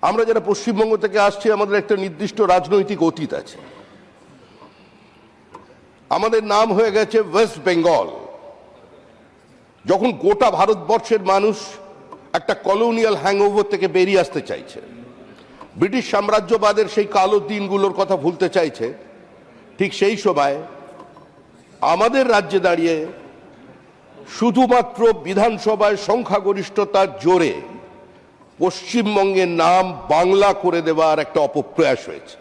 আমরা যারা পশ্চিমবঙ্গ থেকে আসছি আমাদের একটা নির্দিষ্ট রাজনৈতিক অতীত আছে। আমাদের নাম হয়ে গেছে ওয়েস্ট বেঙ্গল। যখন গোটা ভারতবর্ষের মানুষ একটা কলোনিয়াল হ্যাংওভার থেকে বেরিয়ে আসতে চাইছে, ব্রিটিশ সাম্রাজ্যবাদের সেই কালো দিনগুলোর কথা ভুলতে চাইছে, ঠিক সেই সময় আমাদের রাজ্যে দাঁড়িয়ে শুধুমাত্র বিধানসভায় সংখ্যাগরিষ্ঠতার জোরে পশ্চিমবঙ্গের নাম বাংলা করে দেওয়ার একটা অপপ্রয়াস হয়েছে।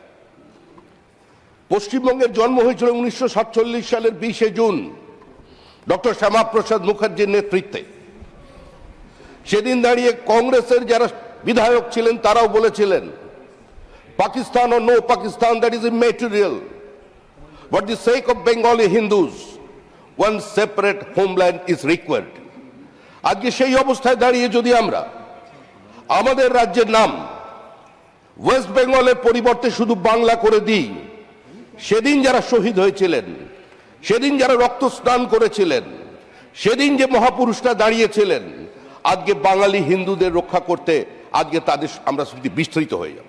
পশ্চিমবঙ্গের জন্ম হয়েছিল 1947 সালের 20শে জুন ডক্টর শ্যামাপ্রসাদ মুখার্জির নেতৃত্বে। সেদিন দাঁড়িয়ে কংগ্রেসের যারা বিধায়ক ছিলেন তারাও বলেছিলেন, Pakistan or no Pakistan, that is immaterial. For the sake of Bengali Hindus, one separate homeland is required. আজকে সেই অবস্থায় দাঁড়িয়ে যদি আমরা আমাদের রাজ্যের নাম ওয়েস্ট বেঙ্গলের পরিবর্তে শুধু বাংলা করে দিই, সেদিন যারা শহীদ হয়েছিলেন, সেদিন যারা রক্ত স্নান করেছিলেন, সেদিন যে মহাপুরুষরা দাঁড়িয়েছিলেন, আজকে বাঙালি হিন্দুদের রক্ষা করতে আজকে তাদের আমরা স্মৃতি বিস্মৃত হয়ে যাব।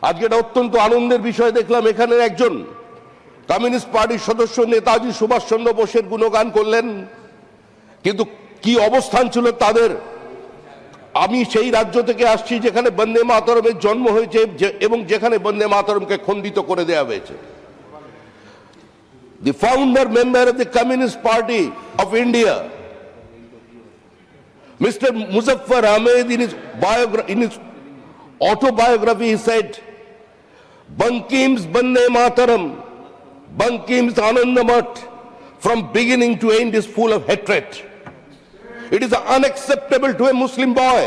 আজকে এটা অত্যন্ত আনন্দের বিষয় দেখলাম, এখানে একজন কমিউনিস্ট পার্টির সদস্য নেতাজি সুভাষচন্দ্র বোসের গুণগান করলেন, কিন্তু কি অবস্থান ছিল তাদের। আমি সেই রাজ্য থেকে আসছি যেখানে বন্দে মাতরমের জন্ম হয়েছে এবং যেখানে বন্দে মাতরমকে খণ্ডিত করে দেওয়া হয়েছে। The founder member of the Communist Party of India, Mr. Muzaffar Ahmed, in his autobiography, he said, Bankim's Bande Mataram, Bankim's Anandamat, from beginning to end is full of hatred. It is unacceptable to a Muslim boy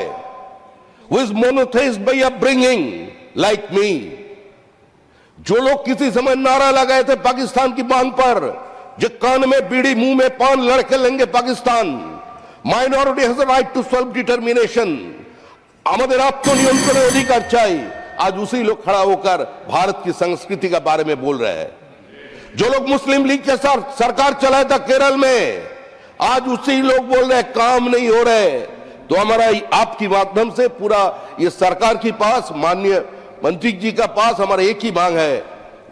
who is monotheist by upbringing like me. जो लोग किसी समय नारा लगाए थे पाकिस्तान की मांग पर, जो कान में बीड़ी मुंह में पान लड़के लेंगे Pakistan, minority has a right to self determination, हमारे आत्मनियंत्रण अधिकार चाहिए, आज उसी लोग खड़ा होकर भारत की संस्कृति के बारे में बोल रहे हैं। जो लोग मुस्लिम लीग के साथ सरकार चलाया था केरल में, आज उसी लोग बोल रहे हैं काम नहीं हो रहे। तो हमारा आपकी माध्यम से पूरा ये सरकार के पास, माननीय मंत्री जी का पास हमारा एक ही मांग है,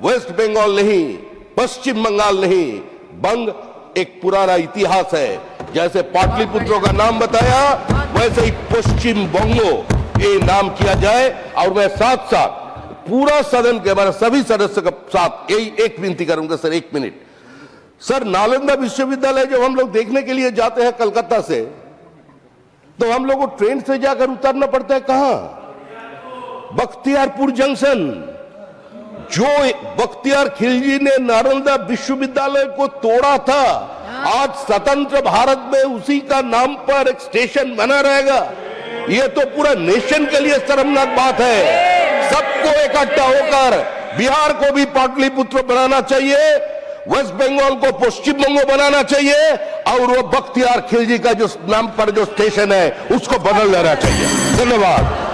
वेस्ट बंगाल नहीं, पश्चिम बंगाल नहीं, बंग एक पुराना इतिहास है। जैसे पाटलिपुत्र का नाम बताया, वैसे ही पश्चिम बंगो ये नाम किया जाए। और मैं साथ साथ पूरा सदन के हमारे सभी सदस्य के साथ यही एक विनती करूंगा। Sir 1 minute. सर, नालंदा विश्वविद्यालय जब हम लोग देखने के लिए जाते हैं कलकत्ता से, तो हम लोग को ट्रेन से जाकर उतरना पड़ता है कहां? बख्तियारपुर जंक्शन। जो बख्तियार खिलजी ने नालंदा विश्वविद्यालय को तोड़ा था, आज स्वतंत्र भारत में उसी का नाम पर एक स्टेशन बना रहेगा। ये तो पूरा नेशन के लिए शर्मनाक बात है। सबको इकट्ठा होकर बिहार को भी पाटलिपुत्र बनाना चाहिए, वेस्ट बंगाल को पश्चिम बंगो बनाना चाहिए, और वो बख्तियार खिलजी का जो नाम पर जो स्टेशन है उसको बदल देना चाहिए। धन्यवाद।